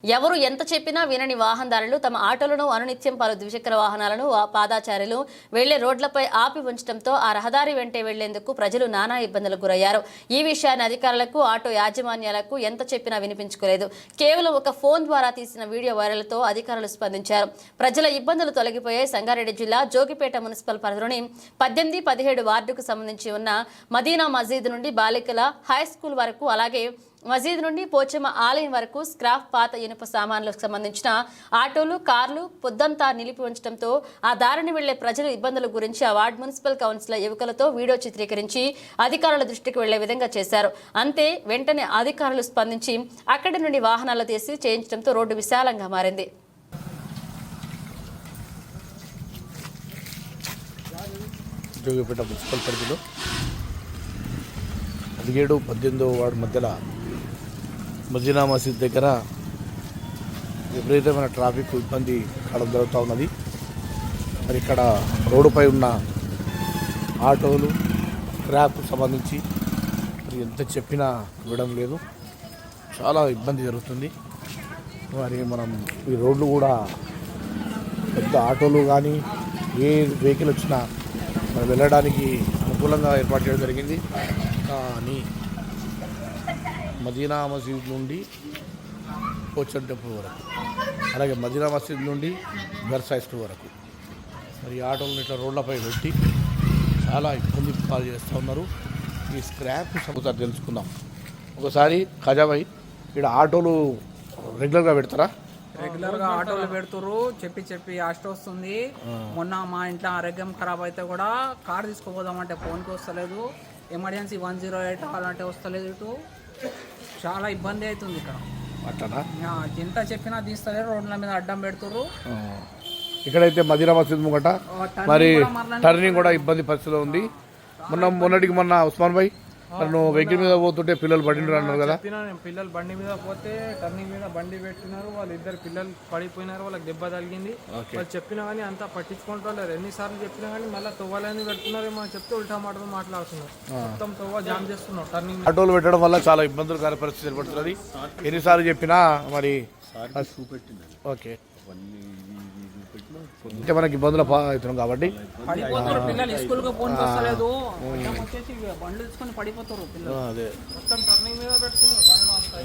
ఎవరు ఎంత చెప్పినా వినని వాహనదారులు తమ ఆటోలను అనునిత్యం పలు ద్విచక్ర వాహనాలను పాదాచారులు వెళ్లే రోడ్లపై ఆపి ఉంచడంతో ఆ రహదారి వెంటే వెళ్లేందుకు ప్రజలు నానా ఇబ్బందులకు గురయ్యారు. ఈ విషయాన్ని అధికారులకు, ఆటో యాజమాన్యాలకు ఎంత చెప్పినా వినిపించుకోలేదు. కేవలం ఒక ఫోన్ ద్వారా తీసిన వీడియో వైరల్తో అధికారులు స్పందించారు. ప్రజల ఇబ్బందులు తొలగిపోయాయి. సంగారెడ్డి జిల్లా జోగిపేట మున్సిపల్ పరిధిలోని 18, 17 వార్డుకు సంబంధించి ఉన్న మదీనా మసీద్ నుండి బాలికల హై స్కూల్ వరకు, అలాగే మసీద్ నుండి పోచమ్మ ఆలయం వరకు స్క్రాప్, పాత ఇనుప సామాన్లకు సంబంధించిన ఆటోలు, కార్లు పొద్దంతా నిలిపి ఉంచడంతో ఆ దారిని వెళ్లే ప్రజల ఇబ్బందుల గురించి ఆ వార్డు మున్సిపల్ కౌన్సిలర్ యువకులతో వీడియో చిత్రీకరించి అధికారుల దృష్టికి వెళ్లే విధంగా చేశారు. అంతే వెంటనే అధికారులు స్పందించి అక్కడి నుండి వాహనాలు తీసి చేయించడంతో రోడ్డు విశాలంగా మారింది. జోగిపేట మున్సిపల్ పరిధిలో 17, 18 వార్డు మధ్యలో మదీనా మసీద్ దగ్గర విపరీతమైన ట్రాఫిక్ ఇబ్బంది కావడం జరుగుతూ ఉన్నది. మరి ఇక్కడ రోడ్డుపై ఉన్న ఆటోలు, స్క్రాప్ సంబంధించి మరి ఎంత చెప్పినా ఇవ్వడం లేదు. చాలా ఇబ్బంది జరుగుతుంది. మరి మనం ఈ రోడ్లు కూడా పెద్ద ఆటోలు కానీ ఏ వెహికల్ వచ్చినా మరి వెళ్ళడానికి అనుకూలంగా ఏర్పాటు చేయడం జరిగింది. కానీ మదీనా మసీద్ నుండి పోచమ్మ టెంపుల్ వరకు, అలాగే మదీనా మసీద్ నుండి గర్ల్స్ హై స్కూల్ వరకు మరి ఆటోలను ఇట్లా రోడ్లపై పెట్టి చాలా ఇబ్బంది పాలు చేస్తూ ఉన్నారు. ఈ స్క్రాప్ ఒకసారి తెలుసుకుందాం. ఒకసారి ఖజాబాయ్, ఇక్కడ ఆటోలు రెగ్యులర్గా పెడతారా? రెగ్యులర్గా ఆటోలు పెడుతురు. చెప్పి ఆస్ట వస్తుంది. మొన్న మా ఇంట్లో ఆరోగ్యం ఖరాబ్ అయితే కూడా కార్ తీసుకుపోదామంటే ఫోన్కి వస్తలేదు. ఎమర్జెన్సీ 108 అలాంటి వస్తలేదు. ఇటు చాలా ఇబ్బంది అవుతుంది ఇక్కడ. అట్లా ఎంత చెప్పినా తీస్తలేరు. రోడ్ల మీద అడ్డం పెడుతురు. ఇక్కడైతే మదీనా మసీద్ ముంగట మరి టర్నింగ్ కూడా ఇబ్బంది పరిస్థితిలో ఉంది. మొన్న ఉస్మాన్ భాయ్ నువ్వు వెహికల్ మీద పోతుంటే పిల్లలు బండి అన్నారు కదా? పిల్లలు బండి మీద పోతే టర్నింగ్ మీద బండి పెట్టినారు. వాళ్ళు ఇద్దరు పిల్లలు పడిపోయినారు. వాళ్ళకి దెబ్బ తగిలింది. వాళ్ళు చెప్పినా కానీ అంతా పట్టించుకుంటారు. ఎన్నిసార్లు చెప్పినా కానీ మళ్ళీ తొవ్వాలని పెడుతున్నారేమో అని చెప్తే ఉల్టా మాటలు మాట్లాడుతున్నారు. మొత్తం తొవ్వ జామ్ చేస్తున్నారు. టర్నింగ్ ఆటోలు పెట్టడం వల్ల చాలా ఇబ్బందులు పరిస్థితి ఏర్పడుతున్నది. ఎన్నిసార్లు చెప్పినా మరి ఓకే అంటే మనకి ఇబ్బందులు అవుతున్నాం కాబట్టి పిల్లలు స్కూల్ కి ఫోన్ వస్తలేదు. వచ్చేసి బండ్లు తీసుకొని పడిపోతారు పిల్లలు. అదే మొత్తం టర్నింగ్ మీద పెడుతున్నారు బండ్లు అంతా.